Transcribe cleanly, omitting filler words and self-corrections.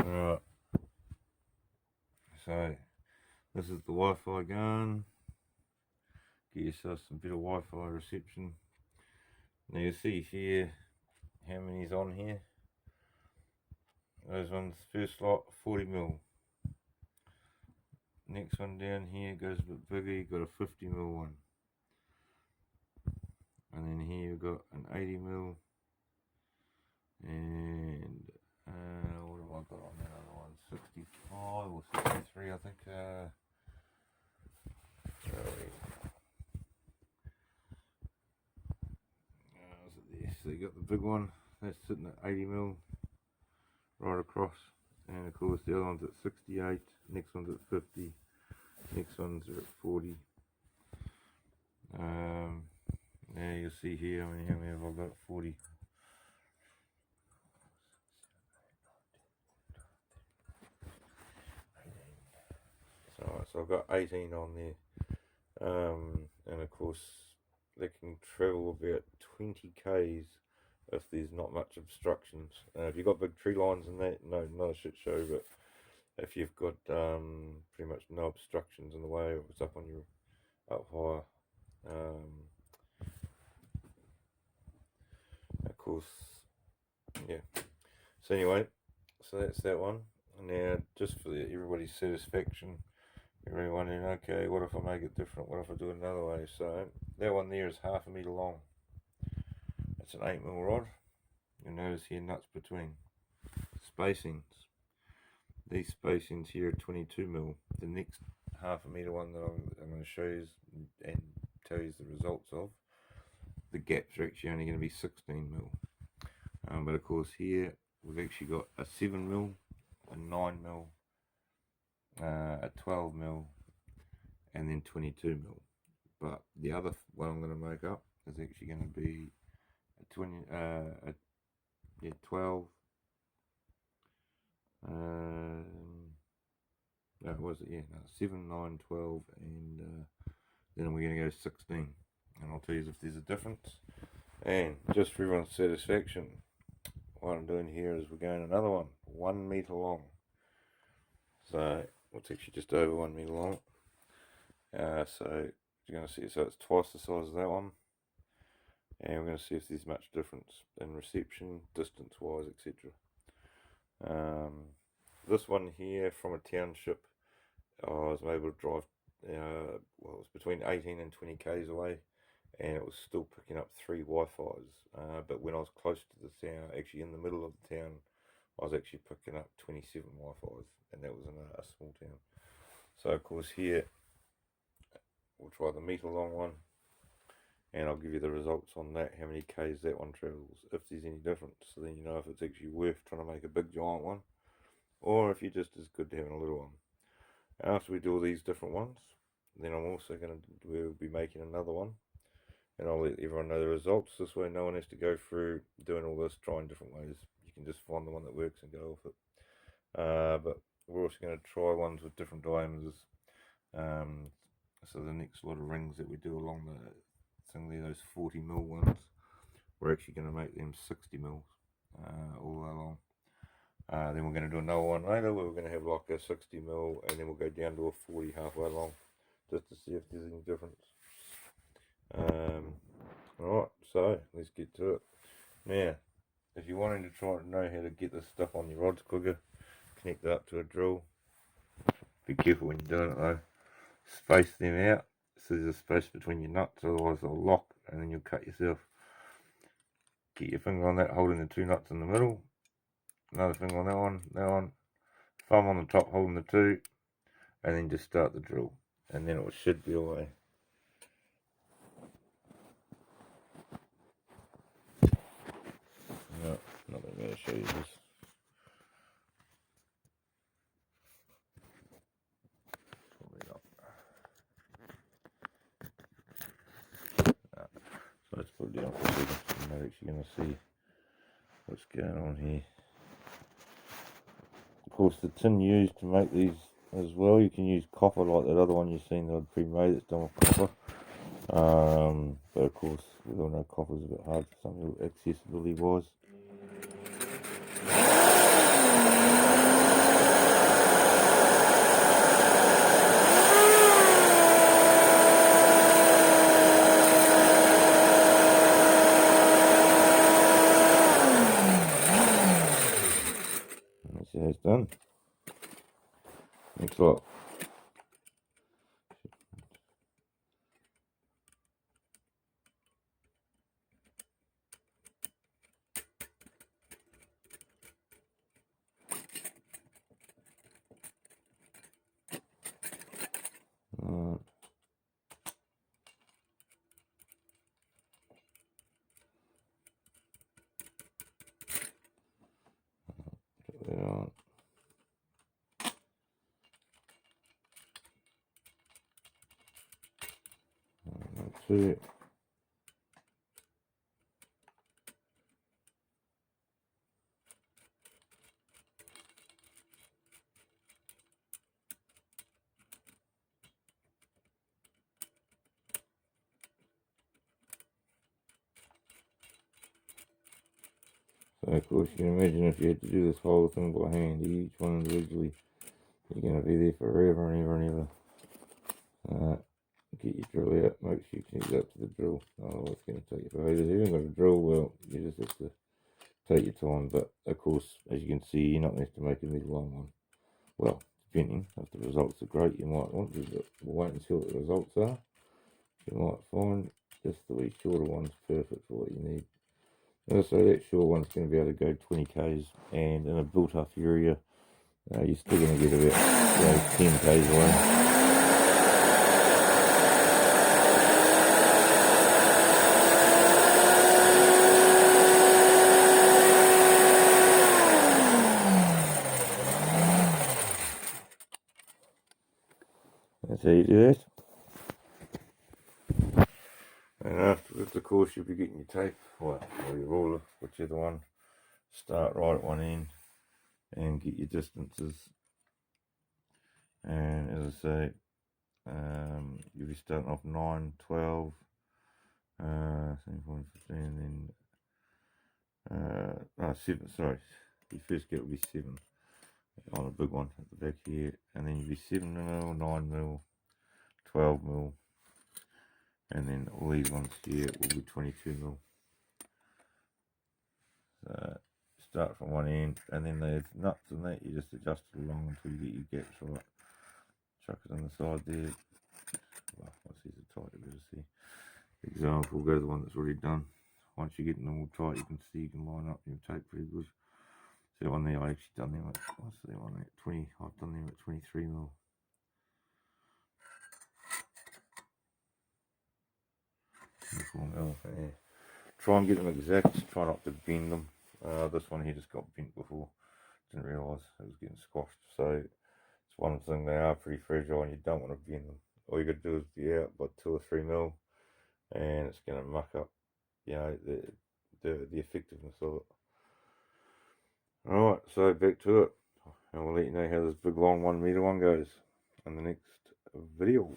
Alright, so this is the Wi-Fi going. Get yourself some better Wi-Fi reception. Now you see here how many's on here. Those ones, first lot 40mm. Next one down here goes a bit bigger, you've got a 50mm one. And then here you've got an 80mm. And what have I got on that other one? 65 or 63 I think. So you got the big one, that's sitting at 80mm right across, and of course the other one's at 68, next one's at 50, next one's at 40. Now you'll see here how many have I got? 40. So I've got 18 on there, and of course they can travel about 20 k's if there's not much obstructions. If you've got big tree lines and that, no, not a shit show, but if you've got pretty much no obstructions in the way, or it's up on your up higher, of course, yeah. So anyway, so that's that one. Now, just for everybody's satisfaction, you're really wondering, okay, what if I make it different? What if I do it another way? So that one there is 1/2 metre long. It's an 8mm rod. You'll notice here nuts between spacings. These spacings here are 22mm. The next 1/2 metre one that I'm going to show you and tell you the results of, the gaps are actually only going to be 16mm. But of course here we've actually got a 7mm, a 9mm, a 12mm, and then 22mm. But the other one I'm going to make up is actually going to be a 12. No, was it? Yeah, no, 7, 9, 12, and then we're going to go 16. And I'll tell you if there's a difference. And just for everyone's satisfaction, what I'm doing here is we're going another one, 1 metre long. So it's actually just over 1 metre long. So you're going to see, so it's twice the size of that one. And we're going to see if there's much difference in reception, distance wise, etc. This one here from a township, I was able to drive, well, it was between 18 and 20 k's away, and it was still picking up 3 Wi-Fis. But when I was close to the town, actually in the middle of the town, I was actually picking up 27 Wi-Fis, and that was in a small town. So of course here, we'll try the metre long one, and I'll give you the results on that, how many k's that one travels, if there's any difference, so then you know if it's actually worth trying to make a big giant one, or if you're just as good to having a little one. After we do all these different ones, then we'll be making another one, and I'll let everyone know the results. This way no one has to go through doing all this, trying different ways. You can just find the one that works and go with it. But we're also going to try ones with different diameters. So the next lot of rings that we do along the thing there, those 40mm ones, we're actually going to make them 60mm all the way along. Then we're going to do another one later where we're going to have like a 60mm, and then we'll go down to a 40 halfway along, just to see if there's any difference. Alright, so let's get to it. Now, if you're wanting to try to know how to get this stuff on your rods quicker, connect it up to a drill. Be careful when you're doing it though. Space them out so there's a space between your nuts, otherwise they'll lock and then you'll cut yourself. Get your finger on that, holding the 2 nuts in the middle. Another finger on that one, thumb on the top holding the 2, and then just start the drill, and then it should be away. No, not going to show you this. So let's put it down for a second. I'm not actually going to see what's going on here. Of course, the tin used to make these as well, you can use copper like that other one you've seen that I'd pre-made that's done with copper. But of course, we all know copper's a bit hard for some people, accessibility wise. how it's done. Thanks a lot. Alright. Put that on. That's it. So of course you can imagine if you had to do this whole thing by hand, each one individually, you're going to be there forever and ever and ever. Get your drill out, make sure you connect it up to the drill. Oh, it's going to take you for ages. If you haven't got a drill, well, you just have to take your time. But of course, as you can see, you're not going to have to make a middle long one. Well, depending, if the results are great, you might want to, but we'll wait and see what the results are. You might find just the wee shorter one's perfect for what you need. So that short one's going to be able to go 20 k's, and in a built-up area, you're still going to get about 10 k's away. That's how you do that. And afterwards, of course, you'll be getting your tape, or your ruler, whichever one. Start right at one end and get your distances. And as I say, you'll be starting off 9, 12, 7, 15, then 7. Sorry, your first get will be 7 on a big one at the back here, and then you'll be 7mm, 9mm, 12mm, and then all these ones here will be 22mm. So start from one end, and then the nuts and that you just adjust it along until you get your gaps right. Chuck it on the side there. Well, once these are tight, you better see. Example, go to the one that's already done. Once you get them all tight, you can see you can line up your tape pretty good. So the one there, I actually done them at, what's the one at 20? I've done them at 23mm. Yeah. Try and get them exact. Try not to bend them. This one here just got bent before. Didn't realise it was getting squashed. So it's one thing, they are pretty fragile and you don't want to bend them. All you got to do is be out by 2 or 3mm, and it's going to muck up, you know, the effectiveness of it. Alright, so back to it, and we'll let you know how this big long 1 meter one goes in the next video.